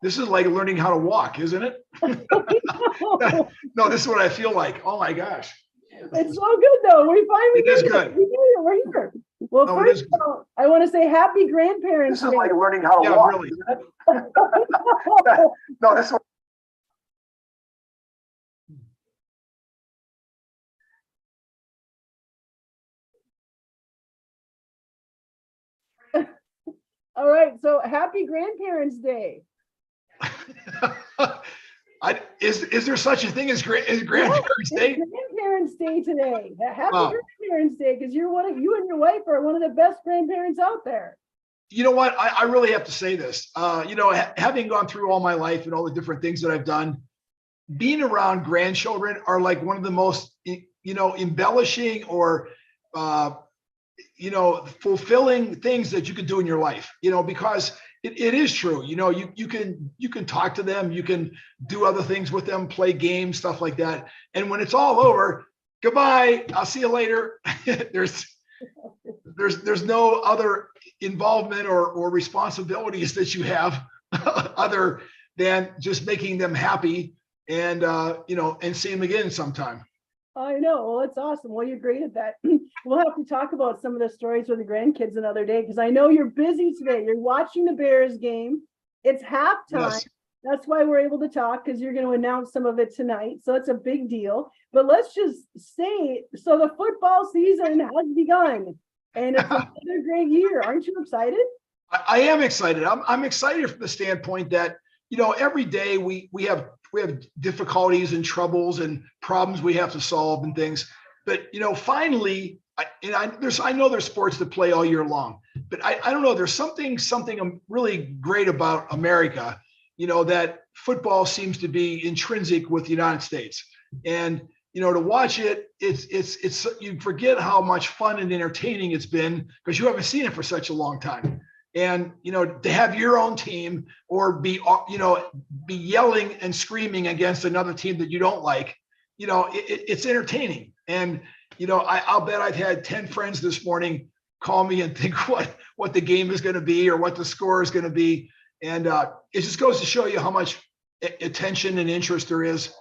This is like learning how to walk, isn't it? No, this is what I feel like. Oh my gosh. It's so good though. We finally It is did good. it. We did it. We're here. Well, No, it first is of good. all, I want to say happy grandparents. This is Day. like learning how to walk. Really. No, this is. All right. So happy Grandparents' Day. Is there such a thing as Grandparents' Day? Grandparents' Day today. Happy Wow. Grandparents' Day, because you and your wife are one of the best grandparents out there. You know what? I really have to say this. Having gone through all my life and all the different things that I've done, being around grandchildren are like one of the most, embellishing or, fulfilling things that you could do in your life, because it is true. You can talk to them, you can do other things with them, play games, stuff like that. And when it's all over, goodbye, I'll see you later. There's no other involvement or responsibilities that you have other than just making them happy and see them again sometime. I know. Well, it's awesome. Well, you're great at that. We'll have to talk about some of the stories with the grandkids another day, because I know you're busy today. You're watching the Bears game. It's halftime. Yes. That's why we're able to talk, because you're going to announce some of it tonight. So it's a big deal. But let's just say, so the football season has begun, and it's another great year. Aren't you excited? I am excited. I'm excited from the standpoint that, every day we have difficulties and troubles and problems we have to solve and things. But, finally, I know there's sports that play all year long, but I don't know. There's something really great about America, that football seems to be intrinsic with the United States. And, to watch it, it's you forget how much fun and entertaining it's been because you haven't seen it for such a long time. And, to have your own team or be yelling and screaming against another team that you don't like, it's entertaining. And, I'll bet I've had 10 friends this morning call me and think what the game is going to be or what the score is going to be. And it just goes to show you how much attention and interest there is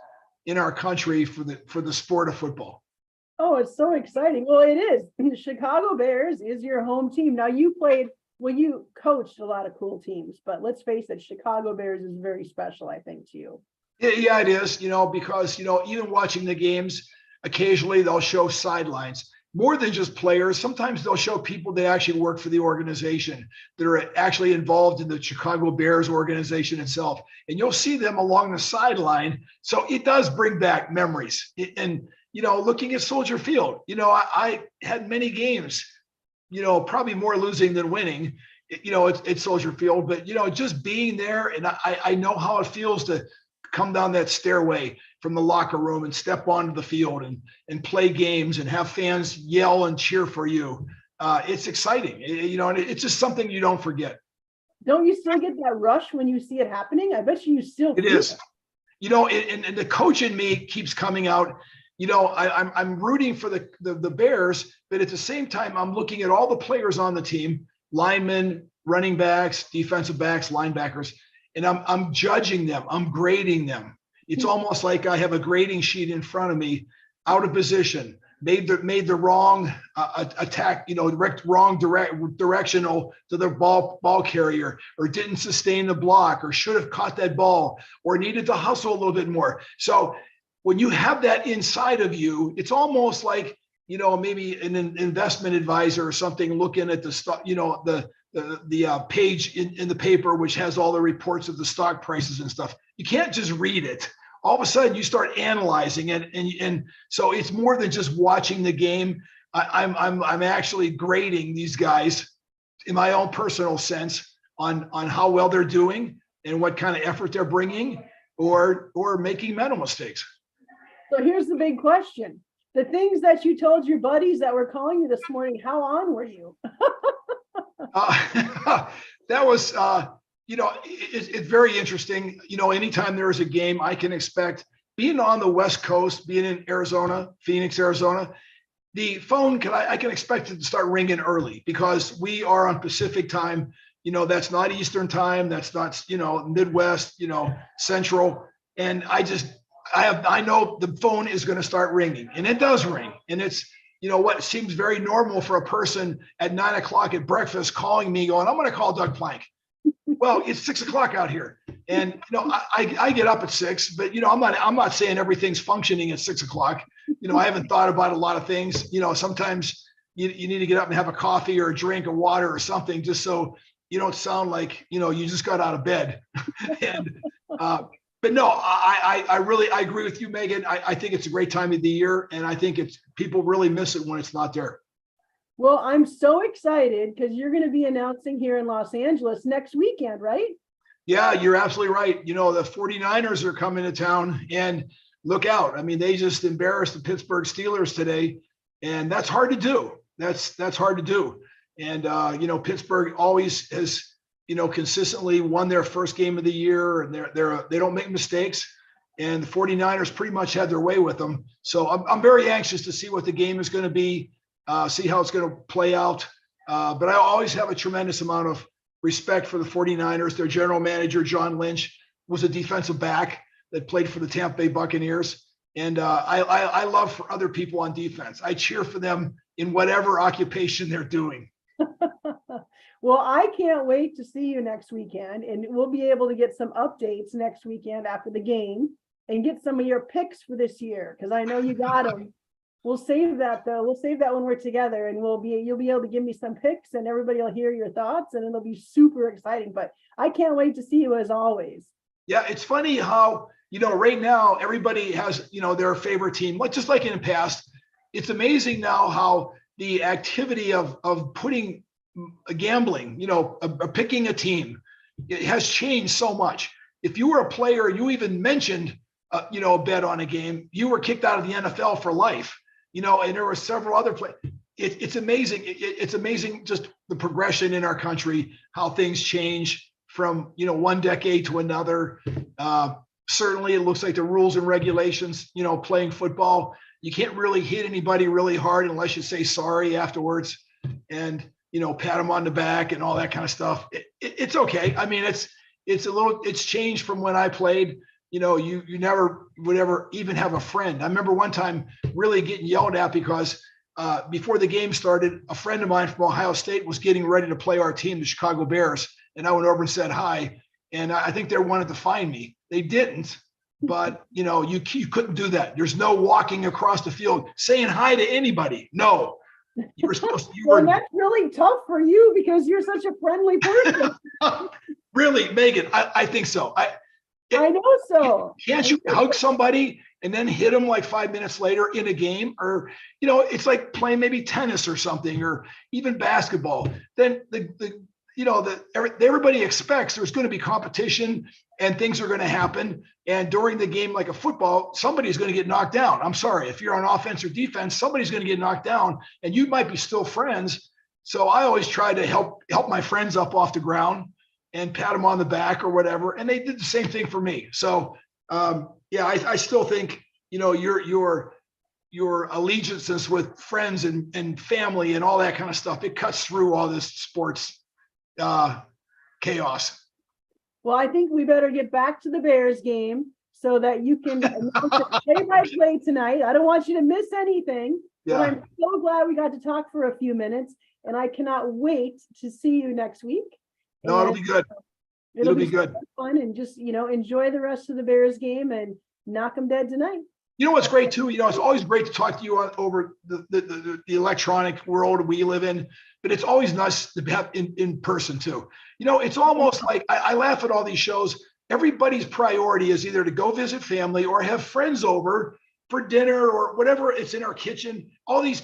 in our country for the sport of football. Oh, it's so exciting. Well, it is. The Chicago Bears is your home team. Now you coached a lot of cool teams, but let's face it, Chicago Bears is very special, I think, to you. Yeah, it is, because, even watching the games, occasionally they'll show sidelines more than just players. Sometimes they'll show people that actually work for the organization that are actually involved in the Chicago Bears organization itself. And you'll see them along the sideline. So it does bring back memories. And, looking at Soldier Field, I had many games, probably more losing than winning, it's Soldier Field, but, just being there. And I know how it feels to come down that stairway from the locker room and step onto the field and play games and have fans yell and cheer for you. It's exciting, and it's just something you don't forget. Don't you still get that rush when you see it happening? I bet you still. It is, and the coach in me keeps coming out. I'm rooting for the Bears, but at the same time, I'm looking at all the players on the team, linemen, running backs, defensive backs, linebackers, and I'm judging them. I'm grading them. It's almost like I have a grading sheet in front of me, out of position, made the wrong attack, wrong directional to the ball carrier, or didn't sustain the block, or should have caught that ball, or needed to hustle a little bit more. So when you have that inside of you, it's almost like, maybe an investment advisor or something looking at the stock, the page in the paper, which has all the reports of the stock prices and stuff. You can't just read it. All of a sudden you start analyzing it. And so it's more than just watching the game. I'm actually grading these guys in my own personal sense on how well they're doing and what kind of effort they're bringing or making mental mistakes. So here's the big question. The things that you told your buddies that were calling you this morning, how on were you? That was, it's very interesting. Anytime there is a game, I can expect, being on the West Coast, being in Arizona, Phoenix, Arizona, the phone I can expect it to start ringing early because we are on Pacific time. that's not Eastern time. That's not, Midwest, Central. And I know the phone is going to start ringing, and it does ring. And it's, what seems very normal for a person at 9 o'clock at breakfast calling me going, I'm going to call Doug Plank. Well, it's 6 o'clock out here. And, I get up at 6, but, I'm not saying everything's functioning at 6 o'clock. I haven't thought about a lot of things. Sometimes you need to get up and have a coffee or a drink of water or something, just so you don't sound like, you just got out of bed. And, but no, I agree with you, Megan. I think it's a great time of the year, and I think people really miss it when it's not there. Well, I'm so excited because you're going to be announcing here in Los Angeles next weekend, right? Yeah, you're absolutely right. The 49ers are coming to town, and look out. I mean, they just embarrassed the Pittsburgh Steelers today, and that's hard to do. That's hard to do. And, Pittsburgh always has, consistently won their first game of the year, and they don't make mistakes. And the 49ers pretty much had their way with them. So I'm very anxious to see what the game is going to be, see how it's going to play out. But I always have a tremendous amount of respect for the 49ers. Their general manager, John Lynch, was a defensive back that played for the Tampa Bay Buccaneers. And I love for other people on defense. I cheer for them in whatever occupation they're doing. Well, I can't wait to see you next weekend, and we'll be able to get some updates next weekend after the game and get some of your picks for this year, because I know you got them. We'll save that though. We'll save that when we're together, and you'll be able to give me some picks, and everybody will hear your thoughts, and it'll be super exciting. But I can't wait to see you as always. Yeah, it's funny how, right now everybody has, their favorite team, just like in the past. It's amazing now how the activity of putting gambling, picking a team, it has changed so much. If you were a player, you even mentioned, a bet on a game, you were kicked out of the NFL for life, and there were several other players. It's amazing. It's amazing just the progression in our country, how things change from, one decade to another. Certainly it looks like the rules and regulations, playing football, you can't really hit anybody really hard unless you say sorry afterwards and, pat them on the back and all that kind of stuff. It's okay. I mean, it's changed from when I played. You never would ever even have a friend. I remember one time really getting yelled at because before the game started, a friend of mine from Ohio State was getting ready to play our team, the Chicago Bears. And I went over and said hi. And I think they wanted to fine me. They didn't, but you couldn't do that. There's no walking across the field saying hi to anybody. No, you were supposed to. Well, that's really tough for you because you're such a friendly person. Really, Megan, I think so. I know so. Can't you hug somebody and then hit them like 5 minutes later in a game? Or, it's like playing maybe tennis or something, or even basketball. Then everybody expects there's going to be competition and things are going to happen. And during the game, like a football, somebody's going to get knocked down. I'm sorry, if you're on offense or defense, somebody's going to get knocked down, and you might be still friends. So I always try to help my friends up off the ground and pat them on the back or whatever. And they did the same thing for me. So I still think, your allegiances with friends and family and all that kind of stuff, it cuts through all this sports chaos. Well, I think we better get back to the Bears game so that you can play by play tonight. I don't want you to miss anything. Yeah. But I'm so glad we got to talk for a few minutes, and I cannot wait to see you next week. No, it'll be good. It'll be good. Fun, and just enjoy the rest of the Bears game and knock them dead tonight. What's great too, it's always great to talk to you over the electronic world we live in, but it's always nice to have in person too. It's almost like I laugh at all these shows. Everybody's priority is either to go visit family or have friends over for dinner or whatever. It's in our kitchen. All these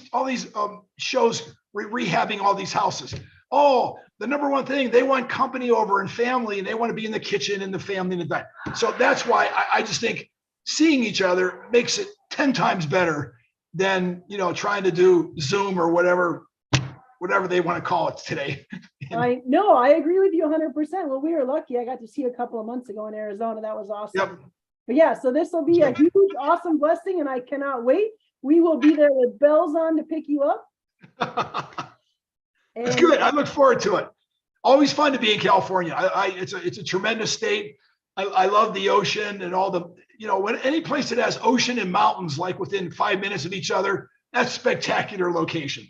shows rehabbing all these houses. Oh, the number one thing, they want company over and family, and they want to be in the kitchen and the family in the back. So that's why I just think seeing each other makes it 10 times better than, trying to do Zoom or whatever they want to call it today. I agree with you 100%. Well, we were lucky. I got to see you a couple of months ago in Arizona. That was awesome. Yep. But yeah, so this will be a huge, awesome blessing, and I cannot wait. We will be there with bells on to pick you up. That's good. I look forward to it. always fun to be in California. It's a tremendous state. I love the ocean and all the, when any place that has ocean and mountains, like within 5 minutes of each other, that's spectacular location.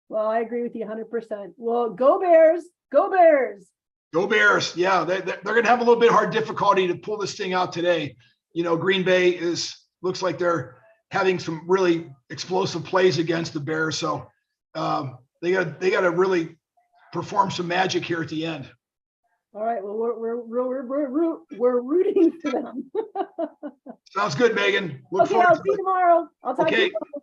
Well, I agree with you 100%. Well, go Bears, go Bears. Go Bears. Yeah, they're going to have a little bit hard difficulty to pull this thing out today. Green Bay looks like they're having some really explosive plays against the Bears. So they got to really perform some magic here at the end. All right. Well, we're rooting for them. Sounds good, Megan. Okay, I'll see you tomorrow. I'll talk to you tomorrow.